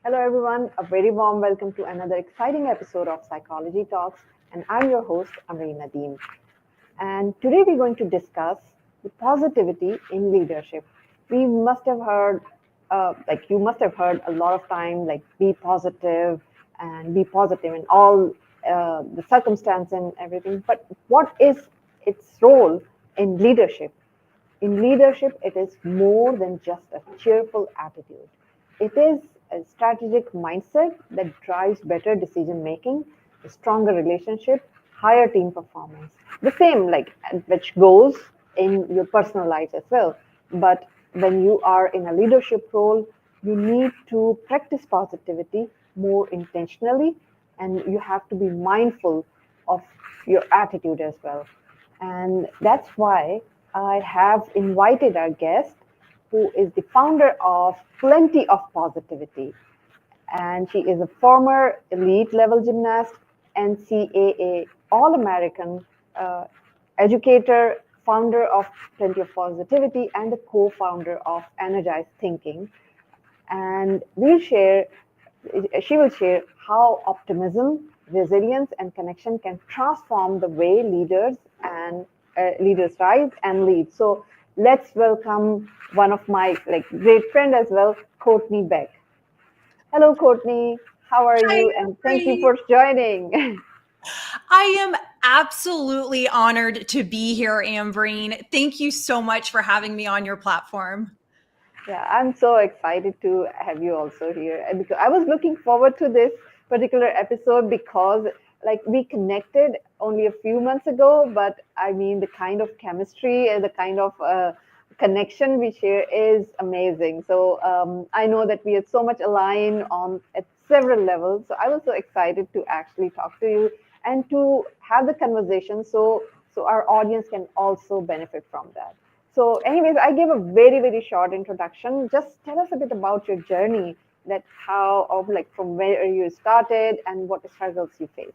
Hello, everyone. A very warm welcome to another exciting episode of Psychology Talks. And I'm your host, Amreen Nadeem. And today we're going to discuss the positivity in leadership. We must have heard, you must have heard a lot of time, like be positive in all the circumstance and everything. But what is its role in leadership? In leadership, it is more than just a cheerful attitude. It is a strategic mindset that drives better decision making, a stronger relationship, higher team performance. The same, which goes in your personal life as well. But when you are in a leadership role, you need to practice positivity more intentionally, and you have to be mindful of your attitude as well. And that's why I have invited our guest, who is the founder of Plenty of Positivity. And she is a former elite level gymnast, NCAA All-American, uh, educator, founder of Plenty of Positivity, and the co founder of Energized Thinking. And she will share how optimism, resilience, and connection can transform the way leaders rise and lead. So let's welcome one of my great friend as well, Courtney Beck. Hello, Courtney. How are Hi, you? And thank you Marie. for joining. I am absolutely honored to be here, Ambreen. Thank you so much for having me on your platform. Yeah, I'm so excited to have you also here. And because I was looking forward to this particular episode because we connected only a few months ago, but I mean the kind of chemistry and the kind of connection we share is amazing. So I know that we are so much aligned on at several levels. So I was so excited to actually talk to you and to have the conversation so our audience can also benefit from that. So, anyways, I gave a very, very short introduction. Just tell us a bit about your journey, that how, of from where you started and what struggles you faced.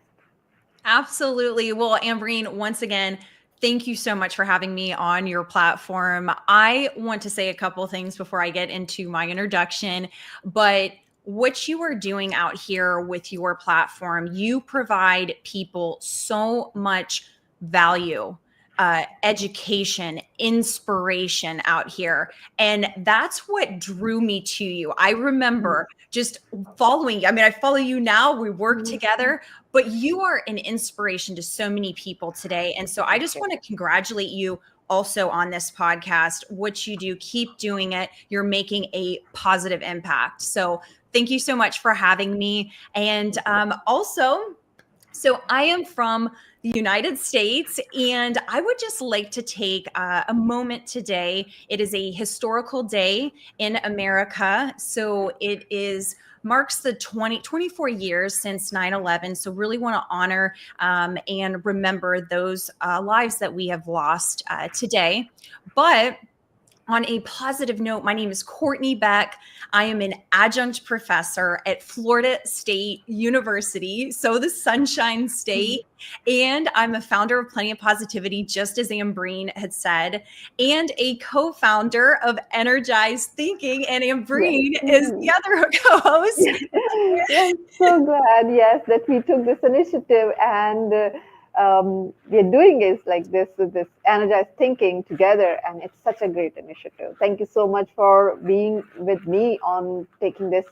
Absolutely. Well, Ambreen, once again, thank you so much for having me on your platform. I want to say a couple things before I get into my introduction, but what you are doing out here with your platform, you provide people so much value. Education, inspiration out here. And that's what drew me to you. I remember just following, I mean, I follow you now, we work Mhm. together, but you are an inspiration to so many people today. And so I Thank just you. want to congratulate you also on this podcast. What you do, keep doing it. You're making a positive impact. So thank you so much for having me. And Thank you. also, so I am from the United States, and I would just like to take a moment today. It is a historical day in America. So it is marks the 24 years since 9/11. So really want to honor and remember those lives that we have lost today. But on a positive note, my name is Courtney Beck. I am an adjunct professor at Florida State University, so the Sunshine State. And I'm a founder of Plenty of Positivity, just as Ambreen had said, and a co founder of Energized Thinking. And Yes. Ambreen is the Mhm. other co host. Yeah, I'm so glad, yes, that we took this initiative and we're doing is like this energized thinking together, and it's such a great initiative. Thank you so much for being with me on taking this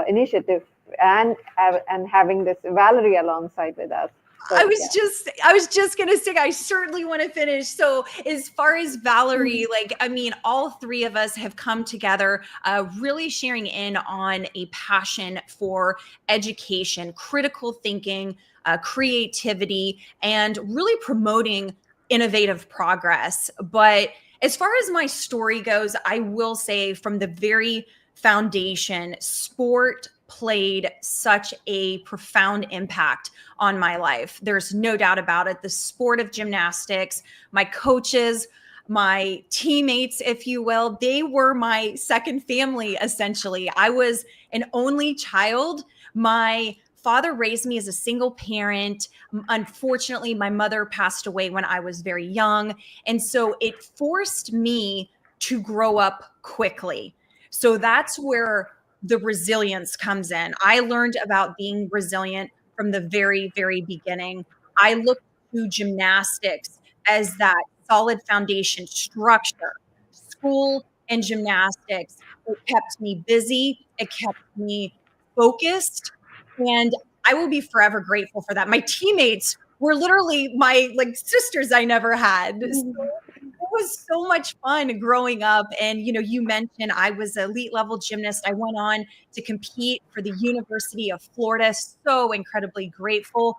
initiative and having this Valerie alongside with us. So yeah. I was just gonna say I certainly want to finish. So as far as Valerie, Mhm. like I mean, all three of us have come together, really sharing in on a passion for education, critical thinking, creativity, and really promoting innovative progress. But as far as my story goes, I will say from the very foundation, sport played such a profound impact on my life. There's no doubt about it. The sport of gymnastics, my coaches, my teammates, if you will, they were my second family, essentially. I was an only child. My father raised me as a single parent. Unfortunately, my mother passed away when I was very young. And so it forced me to grow up quickly. So that's where the resilience comes in. I learned about being resilient from the very, very beginning. I looked to gymnastics as that solid foundation structure. School and gymnastics, it kept me busy, it kept me focused, and I will be forever grateful for that. My teammates were literally my like sisters I never had. So it was so much fun growing up. And, you mentioned I was an elite level gymnast. I went on to compete for the University of Florida. So incredibly grateful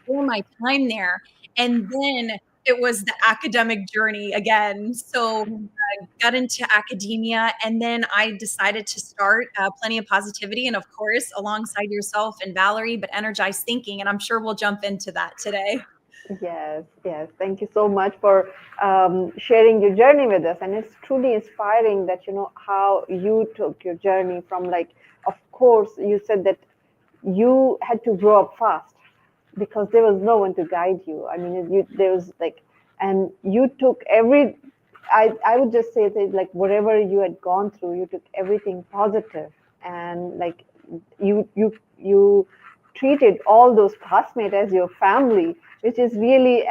for my time there. And then it was the academic journey again. So I got into academia, and then I decided to start Plenty of Positivity. And of course, alongside yourself and Valerie, but Energized Thinking. And I'm sure we'll jump into that today. Yes, yes. Thank you so much for sharing your journey with us. And it's truly inspiring that, how you took your journey from like, of course, you said that you had to grow up fast because there was no one to guide you. I mean, there was like, and you took I would just say that like whatever you had gone through, you took everything positive and like you treated all those classmates as your family, which is really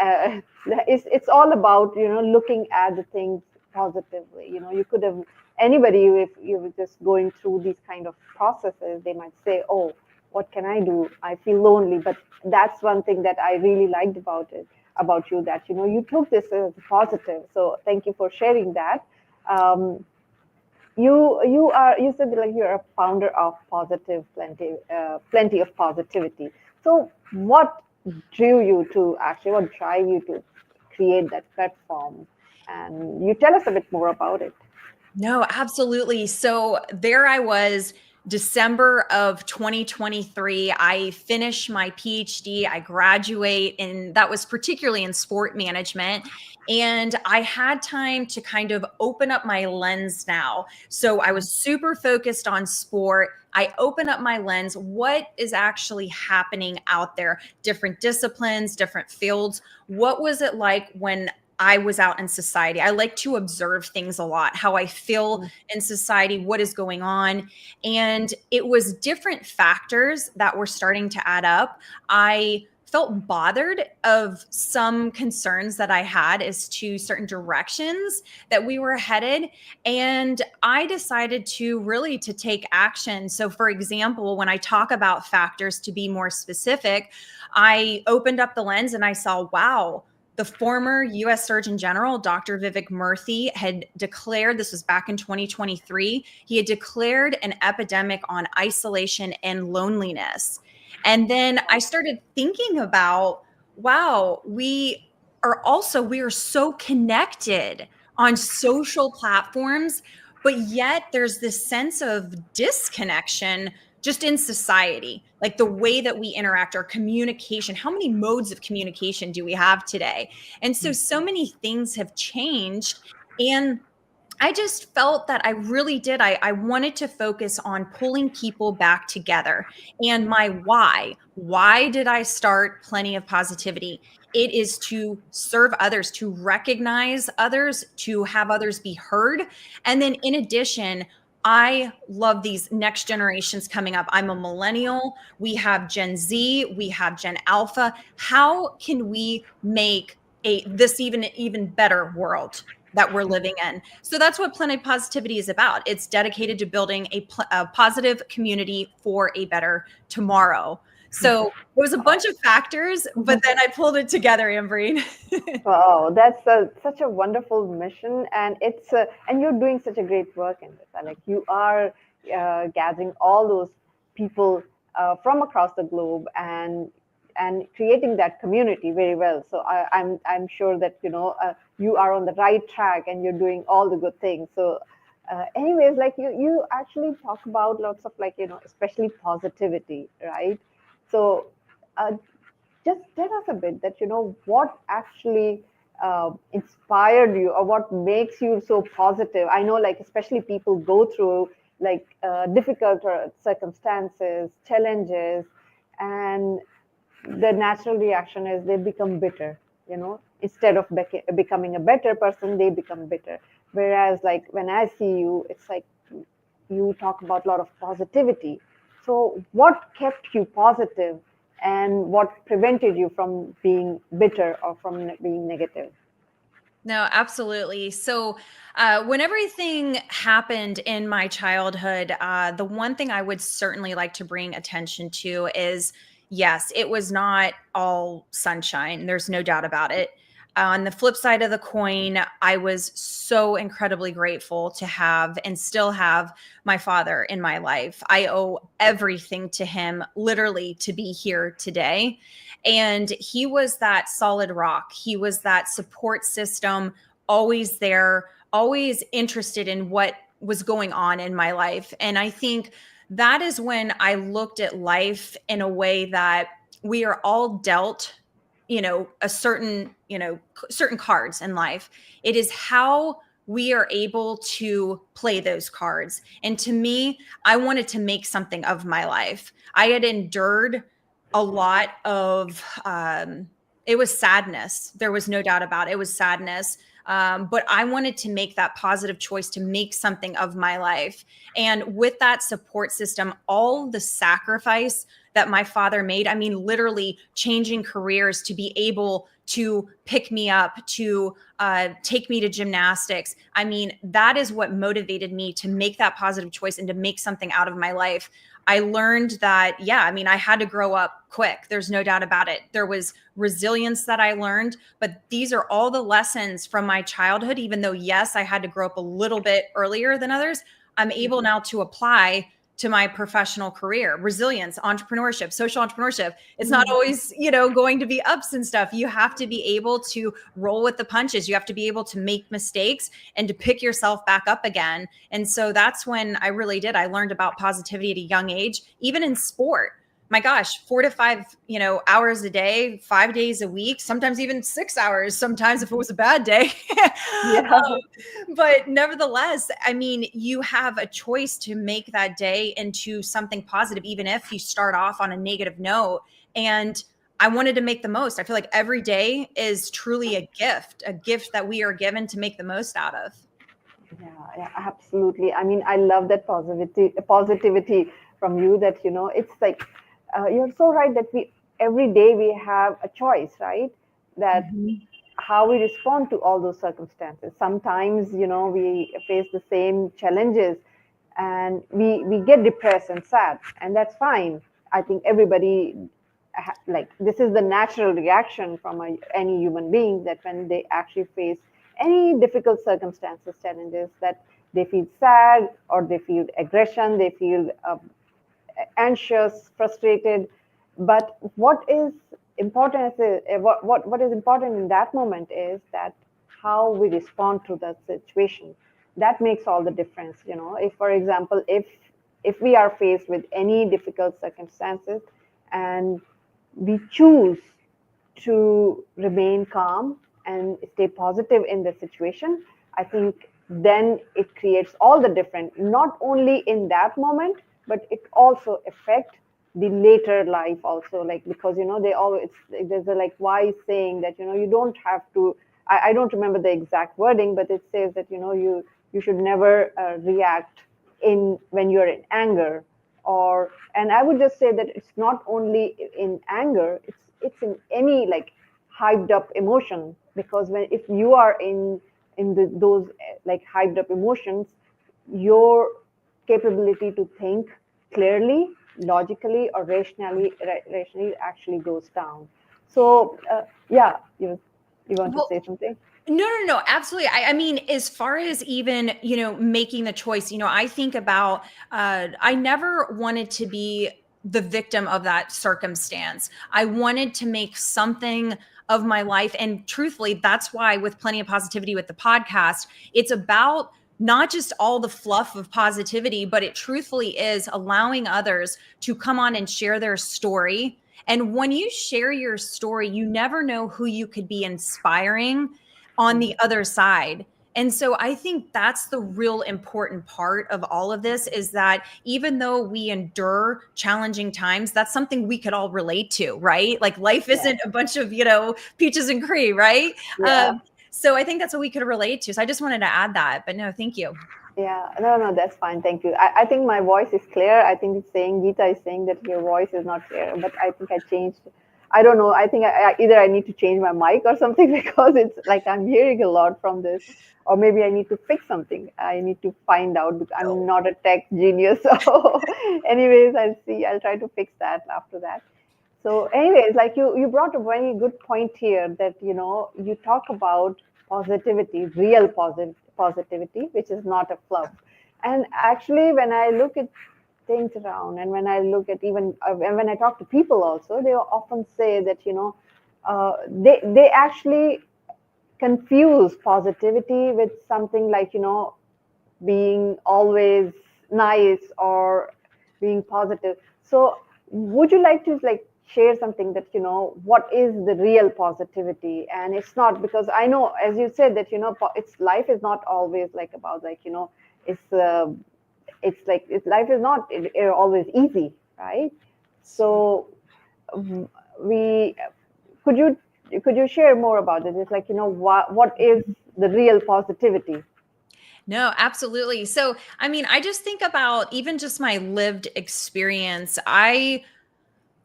it's all about looking at the things positively. You could have anybody, if you were just going through these kind of processes, they might say, oh, what can I do? I feel lonely. But that's one thing that I really liked about you, that you took this as positive. So thank you for sharing that. um, you said like you're a founder of plenty of positivity. So what drew you to actually, what drive you to create that platform? And you tell us a bit more about it. No, absolutely. So there I was, December of 2023. I finished my PhD. I graduate, and that was particularly in sport management. And I had time to kind of open up my lens now. So I was super focused on sport. I open up my lens. What is actually happening out there? Different disciplines, different fields. What was it like when I was out in society? I like to observe things a lot, how I feel in society, what is going on. And it was different factors that were starting to add up. I felt bothered of some concerns that I had as to certain directions that we were headed. And I decided to take action. So for example, when I talk about factors, to be more specific, I opened up the lens and I saw, wow, the former US Surgeon General, Dr. Vivek Murthy, had declared, this was back in 2023, he had declared an epidemic on isolation and loneliness. And then I started thinking about, wow, we are so connected on social platforms, but yet there's this sense of disconnection just in society, like the way that we interact, our communication. How many modes of communication do we have today? And so many things have changed. And I just felt that I really did. I wanted to focus on pulling people back together. And my why. Why did I start Plenty of Positivity? It is to serve others, to recognize others, to have others be heard. And then in addition, I love these next generations coming up. I'm a millennial. We have Gen Z, we have Gen Alpha. How can we make this even better world that we're living in? So that's what Planet Positivity is about. It's dedicated to building a positive community for a better tomorrow. So it was a bunch of factors, but then I pulled it together, Ambreen. Wow, that's such a wonderful mission, and and you're doing such a great work in this. Like you are gathering all those people from across the globe and creating that community very well. So I'm sure that you are on the right track and you're doing all the good things. So, anyways, like you actually talk about lots of like especially positivity, right? So. Just tell us a bit that what actually inspired you or what makes you so positive. I know like especially people go through like difficult circumstances, challenges, and the natural reaction is they become bitter. Instead of becoming a better person, they become bitter. Whereas like when I see you, it's like you talk about a lot of positivity. So, what kept you positive, and what prevented you from being bitter or from being negative? No, absolutely. So, when everything happened in my childhood, the one thing I would certainly like to bring attention to is yes, it was not all sunshine. There's no doubt about it. On the flip side of the coin, I was so incredibly grateful to have and still have my father in my life. I owe everything to him, literally, to be here today. And he was that solid rock. He was that support system, always there, always interested in what was going on in my life. And I think that is when I looked at life in a way that we are all dealt, a certain, certain cards in life. It is how we are able to play those cards. And to me, I wanted to make something of my life. I had endured a lot of it was sadness. There was no doubt about it. It was sadness. But I wanted to make that positive choice to make something of my life. And with that support system, all the sacrifice that my father made, I mean, literally changing careers to be able to pick me up, to take me to gymnastics. I mean, that is what motivated me to make that positive choice and to make something out of my life. I learned that, yeah, I mean, I had to grow up quick. There's no doubt about it. There was resilience that I learned, but these are all the lessons from my childhood. Even though, yes, I had to grow up a little bit earlier than others, I'm able now to apply to my professional career. Resilience, entrepreneurship, social entrepreneurship. It's not always, going to be ups and stuff. You have to be able to roll with the punches. You have to be able to make mistakes and to pick yourself back up again. And so that's when I really did. I learned about positivity at a young age, even in sport. My gosh, 4 to 5, hours a day, 5 days a week, sometimes even 6 hours, sometimes if it was a bad day. Yeah. But nevertheless, I mean, you have a choice to make that day into something positive, even if you start off on a negative note. And I wanted to make the most. I feel like every day is truly a gift that we are given to make the most out of. Yeah, absolutely. I mean, I love that positivity from you. That it's like you're so right that we every day we have a choice, right? That how we respond to all those circumstances. Sometimes we face the same challenges, and we get depressed and sad, and that's fine. I think everybody like this is the natural reaction from any human being, that when they actually face any difficult circumstances, challenges, that they feel sad or they feel aggression, they feel anxious, frustrated. But what is important is what is important in that moment is that how we respond to that situation. That makes all the difference. If, for example, if we are faced with any difficult circumstances and we choose to remain calm and stay positive in the situation, I think then it creates all the different, not only in that moment, but it also affect the later life also. Like, because they always, there's a like wise saying that you don't have to. I don't remember the exact wording, but it says that you should never react in when you're in anger, or, and I would just say that it's not only in anger, it's in any like hyped up emotion. Because if you are in those like hyped up emotions, your capability to think clearly, logically, or rationally actually goes down. So yeah, you want to Well, say something? no, absolutely. I mean, as far as even, making the choice, I think about, I never wanted to be the victim of that circumstance. I wanted to make something of my life. And truthfully, that's why with Plenty of Positivity with the podcast, it's about not just all the fluff of positivity, but it truthfully is allowing others to come on and share their story. And when you share your story, you never know who you could be inspiring on the other side. And so I think that's the real important part of all of this, is that even though we endure challenging times, that's something we could all relate to, right? Like life isn't a bunch of, peaches and cream, right? Yeah. So I think that's what we could relate to. So I just wanted to add that, but no, thank you. Yeah, no, that's fine. Thank you. I think my voice is clear. I think it's saying, Geeta is saying that your voice is not clear, but I think I changed. I don't know. I think either I need to change my mic or something because it's like I'm hearing a lot from this, or maybe I need to fix something. I need to find out because I'm not a tech genius. So, anyways, I'll see. I'll try to fix that after that. So, anyways, like you brought a very good point here that you talk about positivity, real positivity, which is not a fluff. And actually, when I look at things around, and when I look at even and when I talk to people also, they often say that they actually confuse positivity with something like being always nice or being positive. So would you like to like share something that what is the real positivity? And it's not, because I know, as you said, that it's life is not always like about like it's like life is not always easy, right? So we could you could you share more about it? It's like what is the real positivity? No, absolutely. So, I mean, I just think about even just my lived experience. I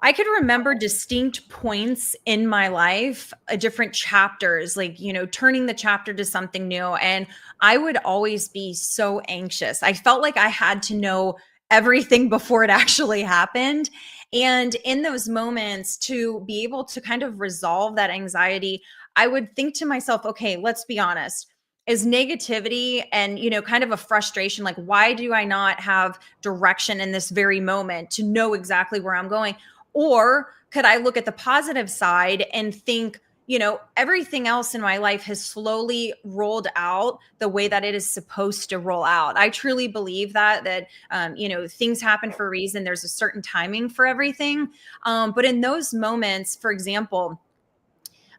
could remember distinct points in my life, different chapters, like, turning the chapter to something new. And I would always be so anxious. I felt like I had to know everything before it actually happened. And in those moments, to be able to kind of resolve that anxiety, I would think to myself, okay, let's be honest. Is negativity and, kind of a frustration, like, why do I not have direction in this very moment to know exactly where I'm going? Or could I look at the positive side and think, everything else in my life has slowly rolled out the way that it is supposed to roll out. I truly believe that things happen for a reason. There's a certain timing for everything. But in those moments, for example,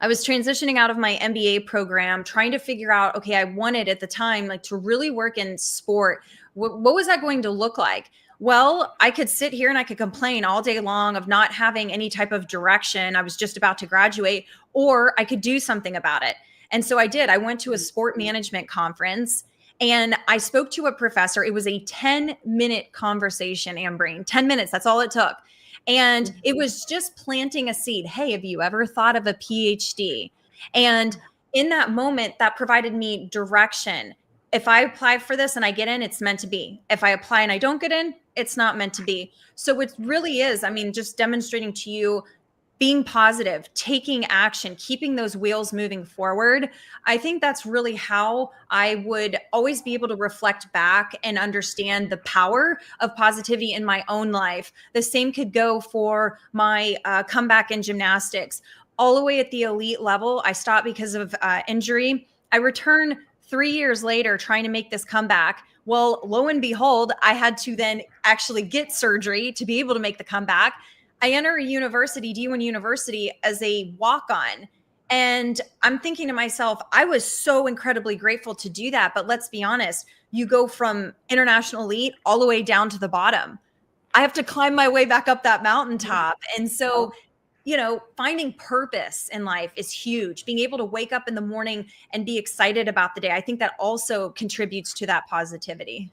I was transitioning out of my MBA program, trying to figure out, okay, I wanted at the time like to really work in sport. What was that going to look like? Well, I could sit here and I could complain all day long of not having any type of direction. I was just about to graduate, or I could do something about it. And so I did. I went to a sport management conference and I spoke to a professor. It was a 10-minute conversation, Ambreen. 10 minutes, that's all it took. And it was just planting a seed. Hey, have you ever thought of a PhD? And in that moment, that provided me direction. If I apply for this and I get in, it's meant to be. If I apply and I don't get in, it's not meant to be. So it really is, I mean, just demonstrating to you being positive, taking action, keeping those wheels moving forward. I think that's really how I would always be able to reflect back and understand the power of positivity in my own life. The same could go for my comeback in gymnastics. All the way at the elite level, I stopped because of injury. I returned 3 years later trying to make this comeback. Well, lo and behold, I had to then actually get surgery to be able to make the comeback. I enter a university, D1 University, as a walk-on. And I'm thinking to myself, I was so incredibly grateful to do that. But let's be honest, you go from international elite all the way down to the bottom. I have to climb my way back up that mountaintop. And so, finding purpose in life is huge. Being able to wake up in the morning and be excited about the day. I think that also contributes to that positivity.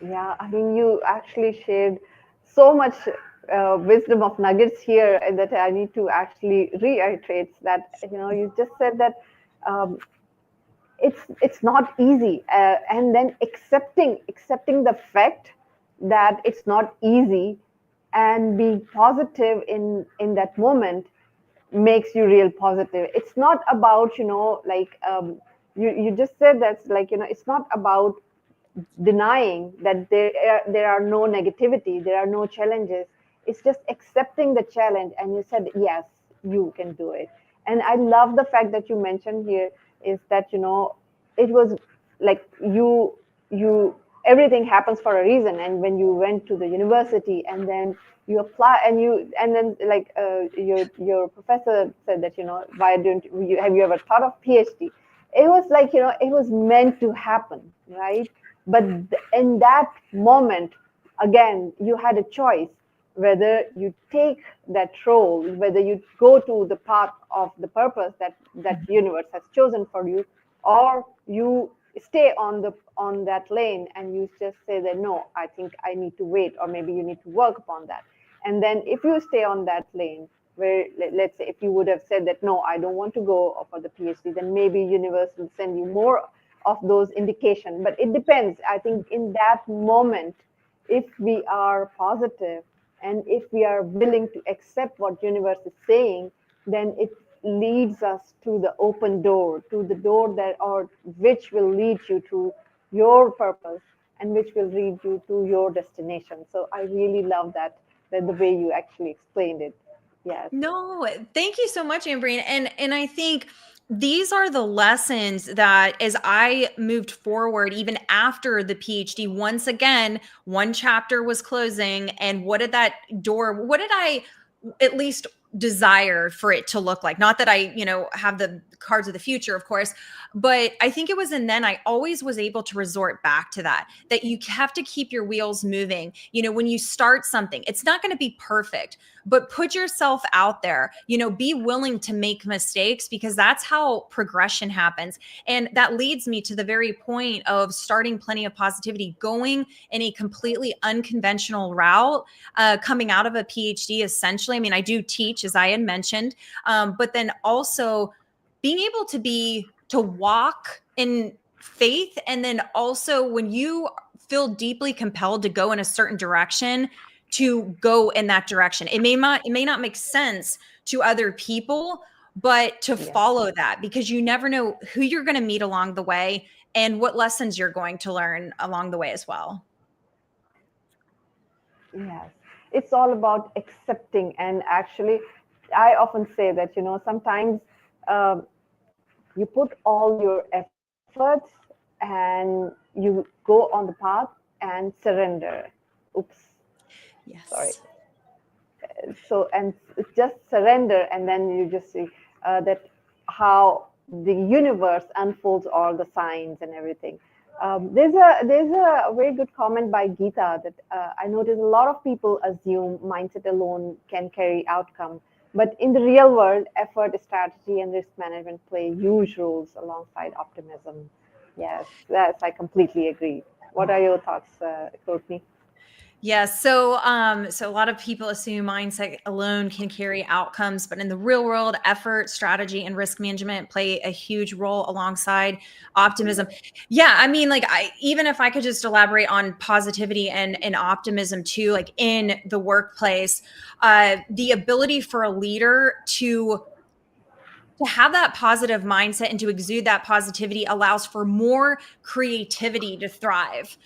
Yeah, I mean, you actually shared so much wisdom of nuggets here that I need to actually reiterate that, you just said that um, it's not easy, and then accepting the fact that it's not easy and being positive in that moment makes you real positive. It's not about like you just said that's like it's not about denying that there are no negativity, there are no challenges. It's just accepting the challenge, and you said yes, you can do it. And I love the fact that you mentioned here is that it was like you everything happens for a reason. And when you went to the university and then you apply and then like your professor said that why don't you have you ever thought of PhD? It was like it was meant to happen, right? But in that moment, again, you had a choice whether you take that role, whether you go to the path of the purpose that universe has chosen for you, or you stay on that lane and you just say that no, I think I need to wait, or maybe you need to work upon that. And then if you stay on that lane, where let's say if you would have said that no, I don't want to go for the PhD, then maybe universe will send you more of those indications. But it depends. I think in that moment, if we are positive and if we are willing to accept what universe is saying, then it leads us to the open door, to the door that, or which will lead you to your purpose and which will lead you to your destination. So I really love that the way you actually explained it. Yes. No, thank you so much, Ambreen. And I think these are the lessons that as I moved forward, even after the PhD, once again, one chapter was closing. And what did I at least desire for it to look like? Not that I, have the cards of the future, of course, but I think it was, and then I always was able to resort back to that you have to keep your wheels moving. When you start something, it's not going to be perfect, but put yourself out there, be willing to make mistakes, because that's how progression happens. And that leads me to the very point of starting Plenty of Positivity, going in a completely unconventional route, coming out of a PhD, essentially. I mean, I do teach, as I had mentioned, but then also being able to walk in faith. And then also when you feel deeply compelled to go in a certain direction, to go in that direction. It may not make sense to other people, but to follow that, because you never know who you're going to meet along the way and what lessons you're going to learn along the way as well. Yes, it's all about accepting. And actually, I often say that, sometimes you put all your efforts and you go on the path and surrender. Oops, sorry. Yes. So, and just surrender, and then you just see that how the universe unfolds all the signs and everything. There's a very good comment by Geeta that I notice a lot of people assume mindset alone can carry outcome, but in the real world, effort, strategy, and risk management play huge roles alongside optimism. Yes, I completely agree. What are your thoughts, Courtney? Yeah, so a lot of people assume mindset alone can carry outcomes, but in the real world, effort, strategy, and risk management play a huge role alongside optimism. Yeah, I mean, like even if I could just elaborate on positivity and optimism too, like in the workplace, the ability for a leader to have that positive mindset and to exude that positivity allows for more creativity to thrive.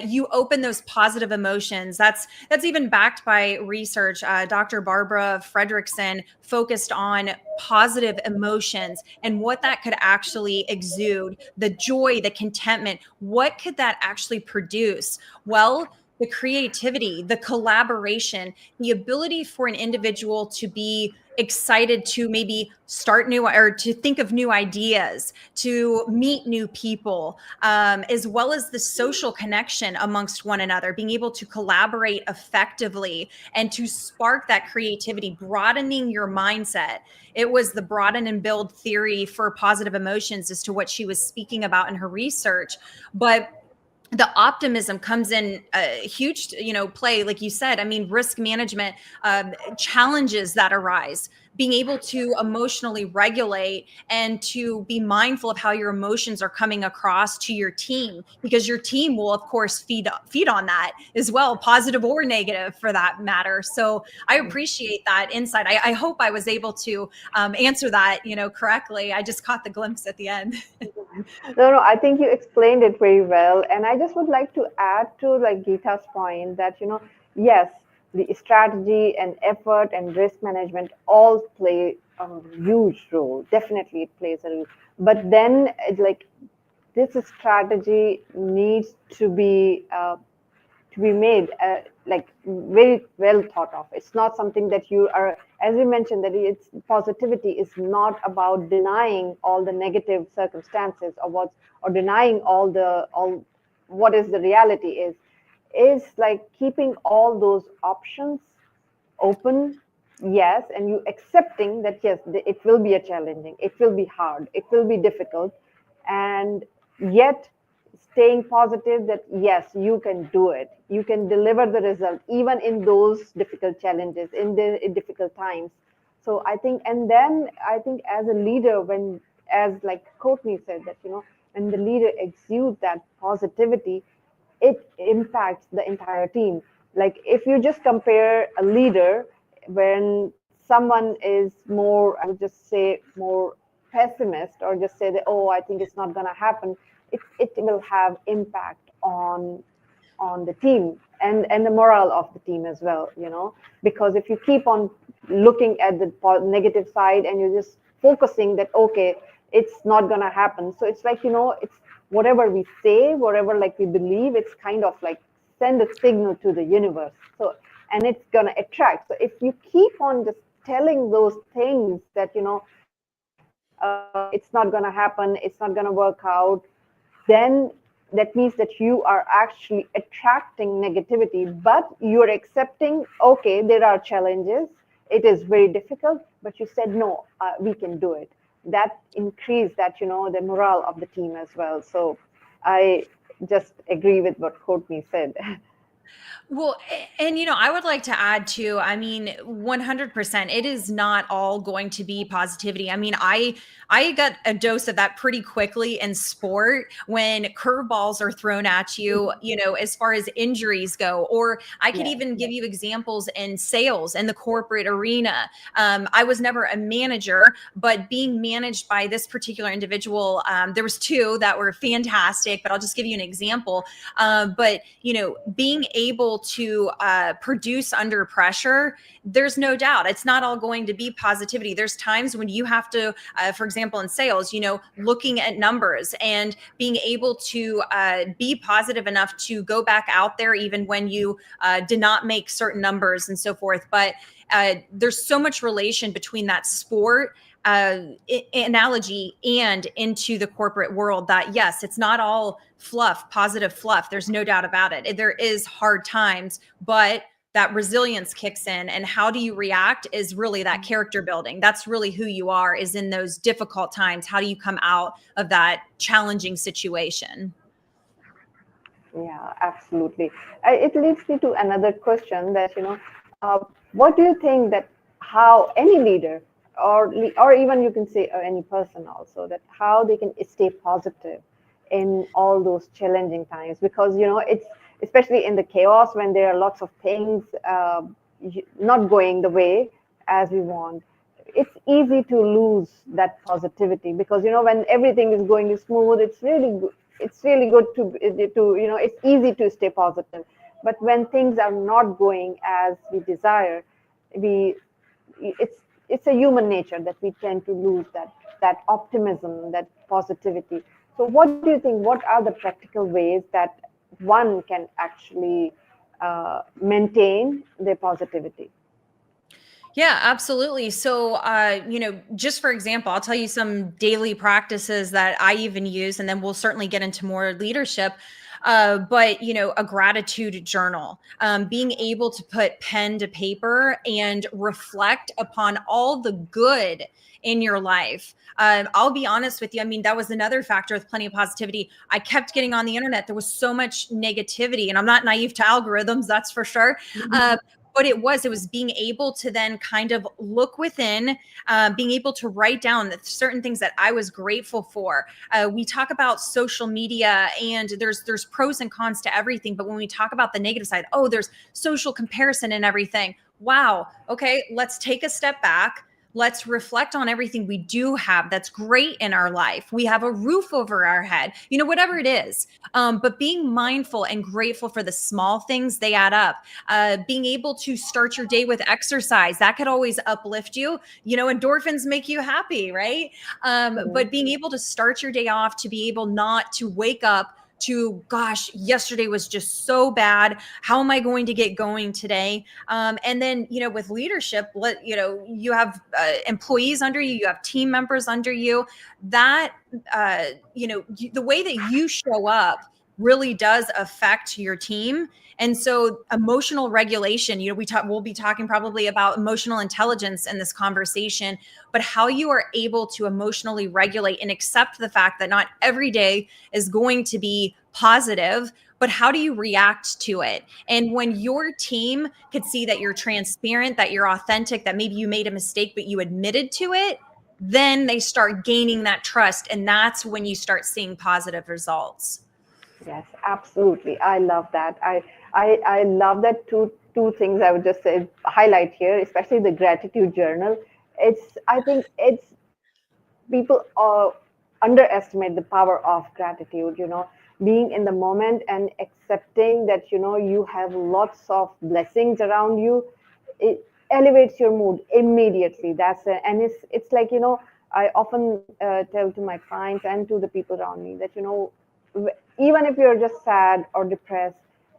You open those positive emotions. That's even backed by research. Dr. Barbara Fredrickson focused on positive emotions and what that could actually exude, the joy, the contentment. What could that actually produce? Well, the creativity, the collaboration, the ability for an individual to be excited to maybe start new, or to think of new ideas, to meet new people, as well as the social connection amongst one another, being able to collaborate effectively and to spark that creativity, broadening your mindset. It was the broaden and build theory for positive emotions as to what she was speaking about in her research. But the optimism comes in a huge, play, like you said. I mean, risk management, challenges that arise, being able to emotionally regulate and to be mindful of how your emotions are coming across to your team, because your team will, of course, feed on that as well, positive or negative for that matter. So I appreciate that insight. I hope I was able to answer that, correctly. I just caught the glimpse at the end. No, I think you explained it very well. And I just would like to add to like Geeta's point that, yes, the strategy and effort and risk management all play a huge role. Definitely it plays a role. But then like this strategy needs to be made like very well thought of. It's not something that you are, as you mentioned, that it's positivity is not about denying all the negative circumstances or denying all what is the reality is like keeping all those options open. Yes, and you accepting that yes, it will be a challenging, it will be hard, it will be difficult, and yet staying positive that yes, you can do it. You can deliver the result even in those difficult challenges, in difficult times. So I think, and then I think as a leader, when, as like Courtney said, that, when the leader exudes that positivity, it impacts the entire team. Like if you just compare a leader when someone is more, I would just say, more pessimist, or just say that, oh, I think it's not going to happen, it will have impact on the team and the morale of the team as well, because if you keep on looking at the negative side and you're just focusing that, okay, it's not going to happen, so it's like, it's whatever we say, whatever like we believe, it's kind of like send a signal to the universe, so, and it's going to attract. So if you keep on just telling those things that, it's not going to happen, it's not going to work out, then that means that you are actually attracting negativity, but you're accepting, okay, there are challenges, it is very difficult, but you said, no, we can do it. That increased that, the morale of the team as well. So I just agree with what Courtney said. Well, and I would like to add too, I mean, 100%, it is not all going to be positivity. I mean, I got a dose of that pretty quickly in sport when curveballs are thrown at you, as far as injuries go, or I could even give you examples in sales in the corporate arena. I was never a manager, but being managed by this particular individual, there was two that were fantastic, but I'll just give you an example. But being able to produce under pressure, there's no doubt it's not all going to be positivity. There's times when you have to, for example, in sales, looking at numbers and being able to be positive enough to go back out there even when you did not make certain numbers and so forth. But there's so much relation between that sport analogy and into the corporate world that yes, it's not all fluff, positive fluff. There's no doubt about it. There is hard times, but that resilience kicks in, and how do you react is really that character building. That's really who you are, is in those difficult times. How do you come out of that challenging situation? Yeah, absolutely. It leads me to another question that, what do you think that how any leader, or even you can say any person also, that how they can stay positive in all those challenging times? Because, it's especially in the chaos when there are lots of things not going the way as we want. It's easy to lose that positivity because, when everything is going smooth, it's really good. It's really good to it's easy to stay positive, but when things are not going as we desire, we it's a human nature that we tend to lose that optimism, that positivity. So what do you think, what are the practical ways that one can actually maintain their positivity? Yeah, absolutely. So, just for example, I'll tell you some daily practices that I even use, and then we'll certainly get into more leadership. But, a gratitude journal, being able to put pen to paper and reflect upon all the good in your life. I'll be honest with you. I mean, that was another factor with plenty of positivity. I kept getting on the internet. There was so much negativity, and I'm not naive to algorithms, that's for sure. But it was being able to then kind of look within, being able to write down certain things that I was grateful for. We talk about social media, and there's pros and cons to everything. But when we talk about the negative side, oh, there's social comparison and everything. Wow. Okay, let's take a step back. Let's reflect on everything we do have that's great in our life. We have a roof over our head, whatever it is. But being mindful and grateful for the small things, they add up. Being able to start your day with exercise, that could always uplift you. Endorphins make you happy, right? But being able to start your day off, to be able not to wake up to, gosh, yesterday was just so bad. How am I going to get going today? And then, with leadership, you have employees under you, you have team members under you. That, the way that you show up really does affect your team. And so emotional regulation, we'll be talking probably about emotional intelligence in this conversation, but how you are able to emotionally regulate and accept the fact that not every day is going to be positive, but how do you react to it? And when your team could see that you're transparent, that you're authentic, that maybe you made a mistake, but you admitted to it, then they start gaining that trust. And that's when you start seeing positive results. Yes, absolutely. I love that. I love that two things I would just say highlight here, especially the gratitude journal. I think it's people underestimate the power of gratitude, being in the moment and accepting that, you have lots of blessings around you. It elevates your mood immediately. And it's like, I often tell to my clients and to the people around me that, even if you're just sad or depressed,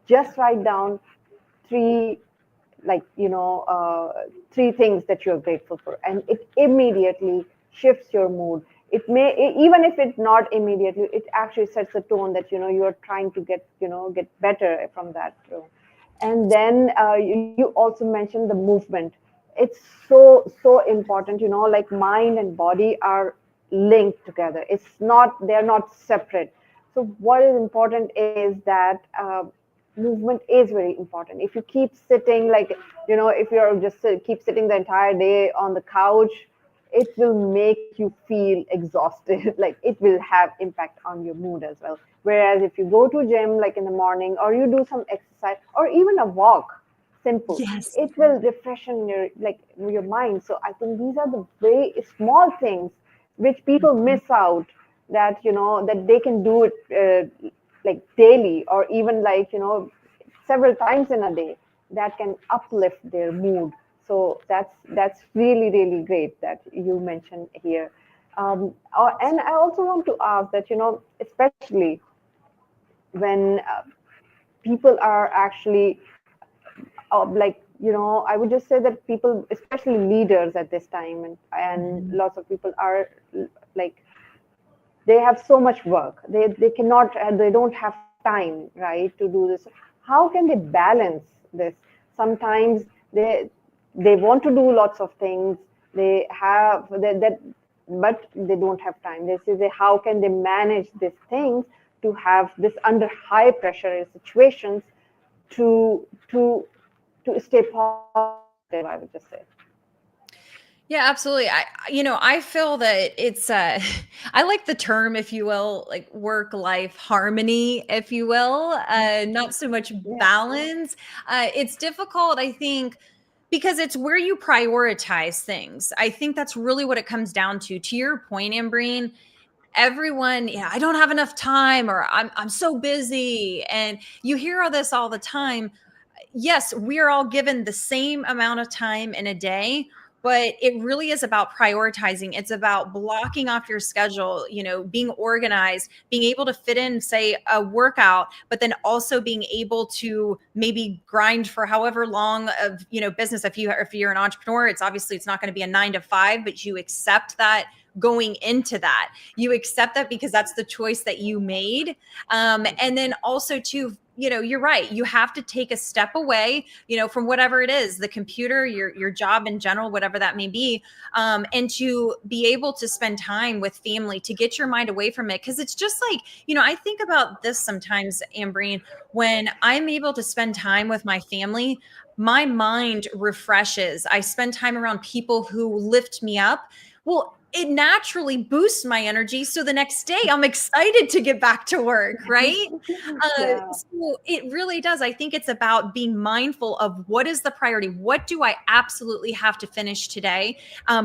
just write down three, like, three things that you're grateful for, and it immediately shifts your mood. Even if it's not immediately, it actually sets a tone that, you're trying to get better from that. And then you also mentioned the movement. It's so important, like mind and body are linked together. They're not separate. So what is important is that movement is very important. If you keep sitting, like, if you're just keep sitting the entire day on the couch, it will make you feel exhausted. Like, it will have impact on your mood as well. Whereas if you go to gym, like in the morning, or you do some exercise, or even a walk, simple, Yes. it will refreshen your mind. So I think these are the very small things which people miss out, that that they can do it like daily, or even like several times in a day, that can uplift their mood. So that's really great that you mentioned here. And I also want to ask that, especially when people are actually like, I would just say that people, especially leaders at this time, and lots of people are like, they have so much work, they cannot, they don't have time, right, to do this. How can they balance this? Sometimes they want to do lots of things, they have that, but they don't have time. They say, how can they manage these things, to have this under high pressure situations, to to stay positive, I would just say. Yeah, absolutely. I feel that it's I like the term, if you will, like work life harmony, if you will, not so much Yeah. balance. It's difficult, I think, because it's where you prioritize things. I think that's really what it comes down to. To your point, Ambreen, everyone, yeah, I don't have enough time, or I'm so busy, and you hear all this all the time. Yes, we are all given the same amount of time in a day, but it really is about prioritizing. It's about blocking off your schedule, being organized, being able to fit in, say, a workout, but then also being able to maybe grind for however long of, business. If you're an entrepreneur, it's not going to be a 9 to 5, but you accept that going into that. You accept that because that's the choice that you made. And then also too, you're right. You have to take a step away, from whatever it is, the computer, your job in general, whatever that may be, and to be able to spend time with family, to get your mind away from it. Because it's just like, I think about this sometimes, Ambreen, when I'm able to spend time with my family, my mind refreshes. I spend time around people who lift me up. Well, it naturally boosts my energy. So the next day I'm excited to get back to work, right? Yeah. So it really does. I think it's about being mindful of what is the priority. What do I absolutely have to finish today?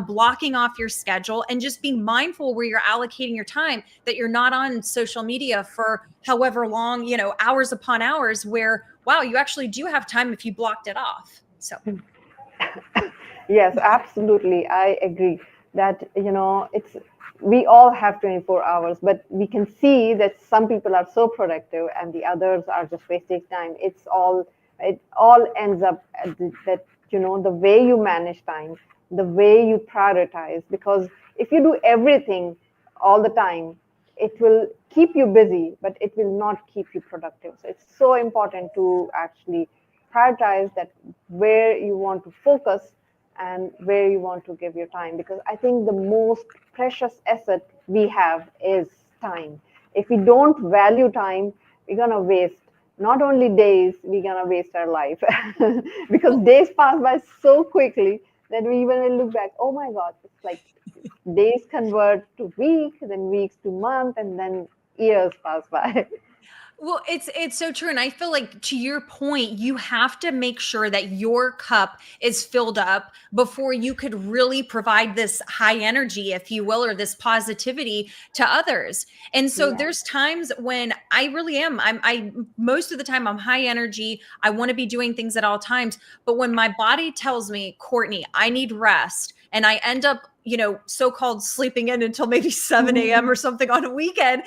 Blocking off your schedule and just being mindful where you're allocating your time, that you're not on social media for however long, hours upon hours, where, wow, you actually do have time if you blocked it off. So. Yes, absolutely. I agree that, it's, we all have 24 hours, but we can see that some people are so productive and the others are just wasting time. It all ends up at that, the way you manage time, the way you prioritize, because if you do everything all the time, it will keep you busy, but it will not keep you productive. So it's so important to actually prioritize that where you want to focus and where you want to give your time, because I think the most precious asset we have is time. If we don't value time, we're gonna waste not only days, we're gonna waste our life because Well, days pass by so quickly that we even will look back, oh my god, it's like days convert to weeks, then weeks to month, and then years pass by. Well, it's so true. And I feel like, to your point, you have to make sure that your cup is filled up before you could really provide this high energy, if you will, or this positivity to others. And so Yeah. there's times when I really am. I most of the time I'm high energy. I want to be doing things at all times. But when my body tells me, Courtney, I need rest, and I end up, so-called sleeping in until maybe 7 a.m. or something on a weekend,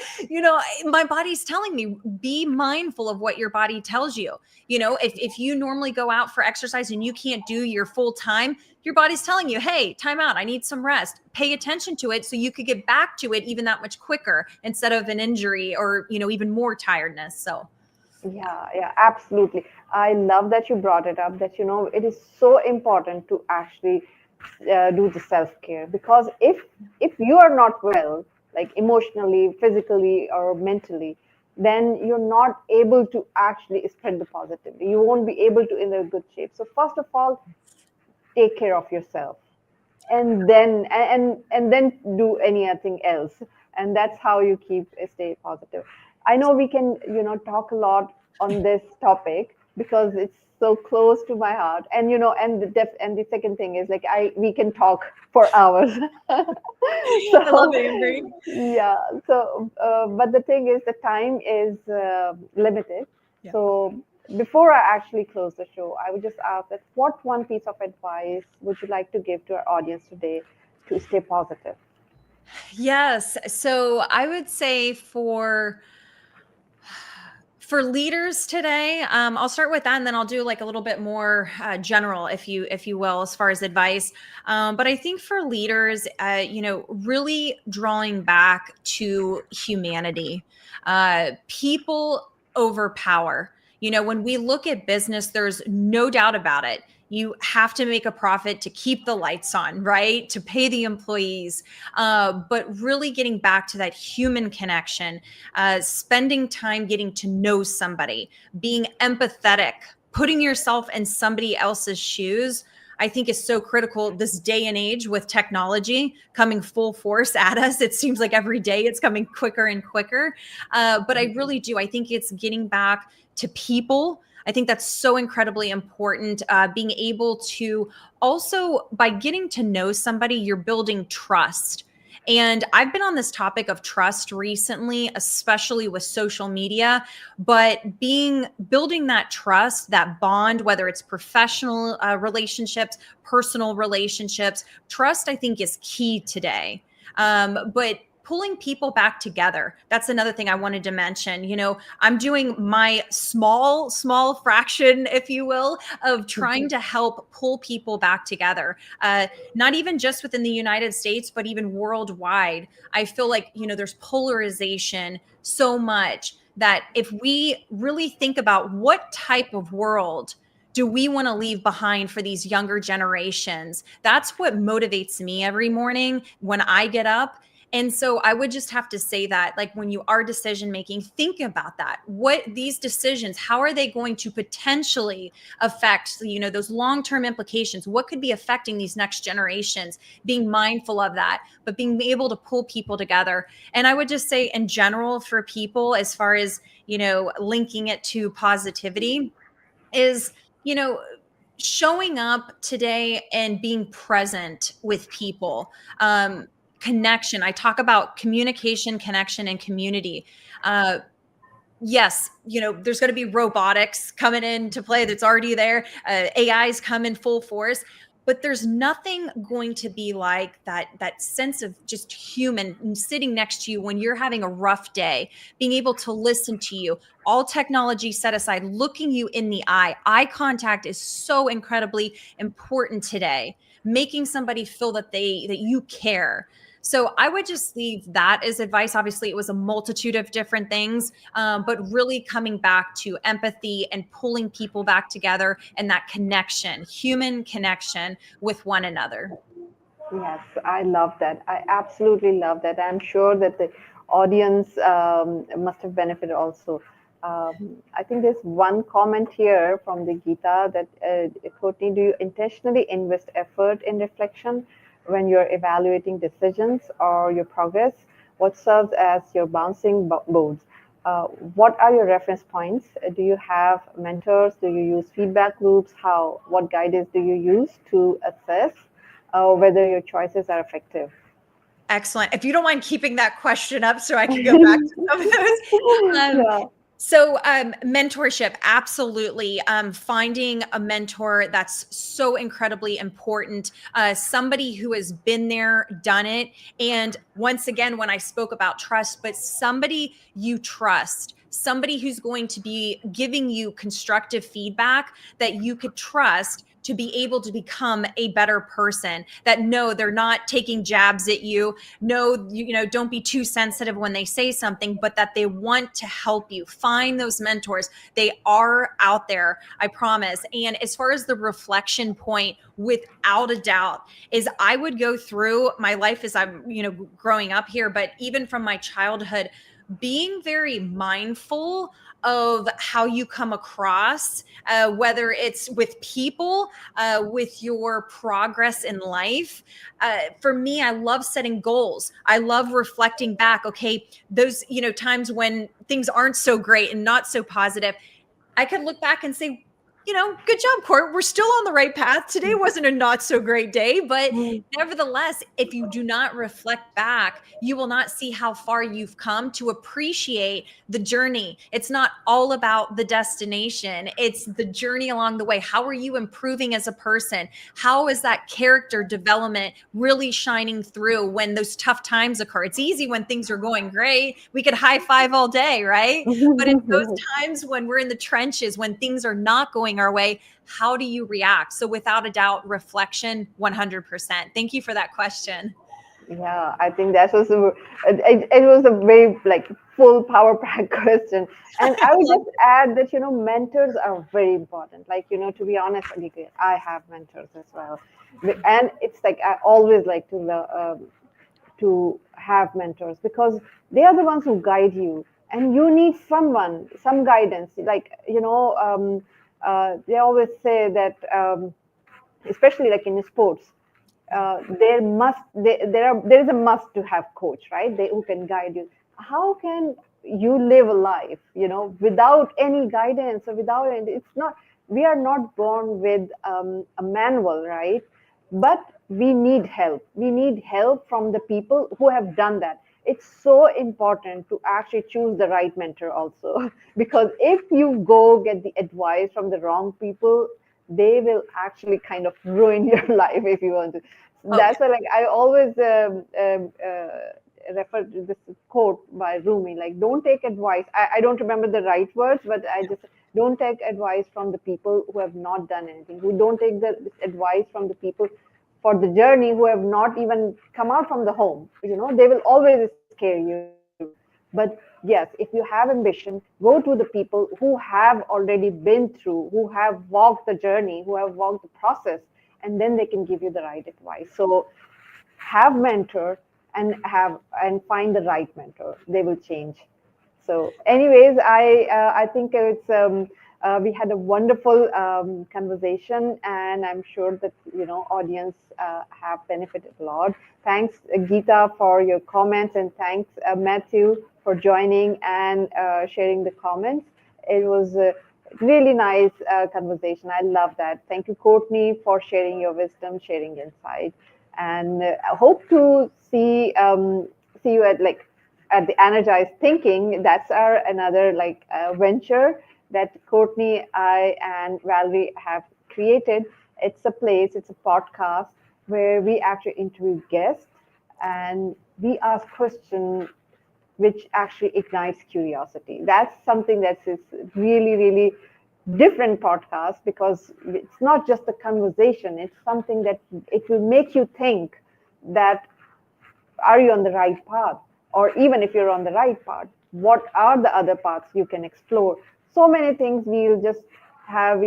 my body's telling me, be mindful of what your body tells you. If you normally go out for exercise and you can't do your full time, your body's telling you, hey, time out, I need some rest. Pay attention to it so you could get back to it even that much quicker, instead of an injury or, even more tiredness. So Yeah, yeah, absolutely. I love that you brought it up, that, it is so important to actually do the self-care, because if you are not well, like emotionally, physically, or mentally, then you're not able to actually spread the positivity. You won't be able to in a good shape. So first of all, take care of yourself, and then do anything else, and that's how you keep stay positive. I know we can talk a lot on this topic because it's so close to my heart, and the second thing is, like, I we can talk for hours. I love So it, Amber. yeah, so but the thing is, the time is limited. Yeah. So before I actually close the show, I would just ask that, what one piece of advice would you like to give to our audience today to stay positive? Yes. So I would say for leaders today, I'll start with that, and then I'll do like a little bit more general, if you will, as far as advice. But I think for leaders, really drawing back to humanity, people over power. When we look at business, there's no doubt about it. You have to make a profit to keep the lights on, right? To pay the employees, but really getting back to that human connection, spending time getting to know somebody, being empathetic, putting yourself in somebody else's shoes, I think is so critical this day and age, with technology coming full force at us. It seems like every day it's coming quicker and quicker. But I really do. I think it's getting back to people. I think that's so incredibly important. Being able to also, by getting to know somebody, you're building trust. And I've been on this topic of trust recently, especially with social media, but building that trust, that bond, whether it's professional relationships, personal relationships, trust, I think, is key today. But pulling people back together, that's another thing I wanted to mention. I'm doing my small fraction, if you will, of trying to help pull people back together. Not even just within the United States, but even worldwide. I feel like, there's polarization so much, that if we really think about what type of world do we want to leave behind for these younger generations, that's what motivates me every morning when I get up. And so I would just have to say that, like, when you are decision making, think about that. What these decisions, how are they going to potentially affect, those long-term implications? What could be affecting these next generations? Being mindful of that, but being able to pull people together. And I would just say, in general, for people, as far as, linking it to positivity, is, you know, showing up today and being present with people. Connection. I talk about communication, connection, and community. Yes, there's going to be robotics coming into play that's already there. AIs come in full force, but there's nothing going to be like that sense of just human sitting next to you when you're having a rough day, being able to listen to you, all technology set aside, looking you in the eye. Eye contact is so incredibly important today, making somebody feel that you care. So I would just leave that as advice. Obviously, it was a multitude of different things, but really coming back to empathy and pulling people back together and that connection, human connection with one another. Yes, I love that. I absolutely love that. I'm sure that the audience must have benefited also. I think there's one comment here from the Gita that, Courtney, do you intentionally invest effort in reflection when you're evaluating decisions or your progress? What serves as your bouncing boards? What are your reference points? Do you have mentors? Do you use feedback loops? What guidance do you use to assess whether your choices are effective? Excellent. If you don't mind keeping that question up so I can go back to some of those. Yeah. Mentorship, absolutely. Finding a mentor, that's so incredibly important. Somebody who has been there, done it. And once again, when I spoke about trust, but somebody you trust, somebody who's going to be giving you constructive feedback that you could trust to be able to become a better person, that no, they're not taking jabs at you. No, don't be too sensitive when they say something, but that they want to help you. Find those mentors. They are out there, I promise. And as far as the reflection point, without a doubt, is I would go through my life as I'm, growing up here, but even from my childhood, being very mindful of how you come across, whether it's with people, with your progress in life. For me, I love setting goals. I love reflecting back. Okay, those, times when things aren't so great and not so positive, I could look back and say, good job, Court. We're still on the right path. Today wasn't a not so great day, but Mm. nevertheless, if you do not reflect back, you will not see how far you've come to appreciate the journey. It's not all about the destination. It's the journey along the way. How are you improving as a person? How is that character development really shining through when those tough times occur? It's easy when things are going great. We could high five all day, right? But it's those times when we're in the trenches, when things are not going our way, how do you react? So without a doubt, reflection, 100%. Thank you for that question. Yeah, I think that was it was a very full power pack question, and I would just add that mentors are very important. To be honest, Aditi, I have mentors as well, and it's like I always like to have mentors because they are the ones who guide you, and you need some guidance. They always say that, especially in sports, there is a must to have coach, right? They who can guide you. How can you live a life without any guidance or without any, it's not, we are not born with a manual, right? But we need help from the people who have done that. It's so important to actually choose the right mentor also because if you go get the advice from the wrong people, they will actually kind of ruin your life if you want to. Oh, That's why, I always refer to this quote by Rumi, don't take advice. I don't remember the right words, but I just don't take advice from the people who have not done anything, who don't take the advice from the people for the journey who have not even come out from the home. They will always scare you. But yes, if you have ambition, go to the people who have already been through, who have walked the journey, who have walked the process, and then they can give you the right advice. So have mentor and find the right mentor. They will change. So, anyways, I think we had a wonderful conversation, and I'm sure that audience have benefited a lot. Thanks, Geeta, for your comments, and thanks, Matthew, for joining and sharing the comments. It was a really nice conversation. I love that. Thank you, Courtney, for sharing your wisdom, sharing insight, and I hope to see you at the Energized Thinking. That's our another venture that Courtney, I, and Valerie have created. It's a place, it's a podcast where we actually interview guests and we ask questions which actually ignites curiosity. That's something that's is really, really different podcast because it's not just a conversation. It's something that it will make you think that are you on the right path? Or even if you're on the right path, what are the other paths you can explore? So many things we'll just have.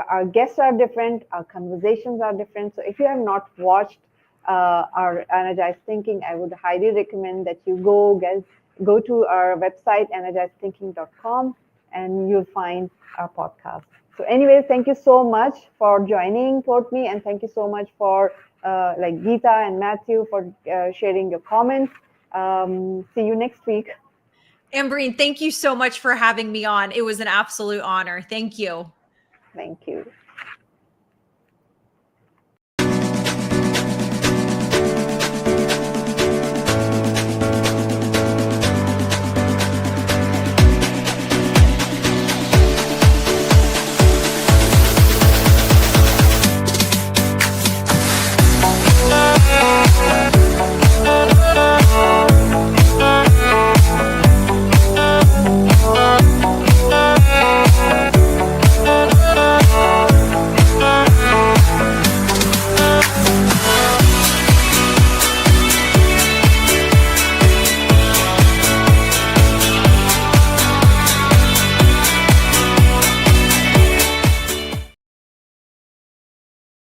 Our guests are different, our conversations are different. So if you have not watched our Energized Thinking, I would highly recommend that you go to our website, energizedthinking.com, and you'll find our podcast. So anyways, thank you so much for joining, Courtney, and thank you so much for like Geeta and Matthew for sharing your comments. See you next week. Ambreen, thank you so much for having me on. It was an absolute honor. Thank you. Thank you.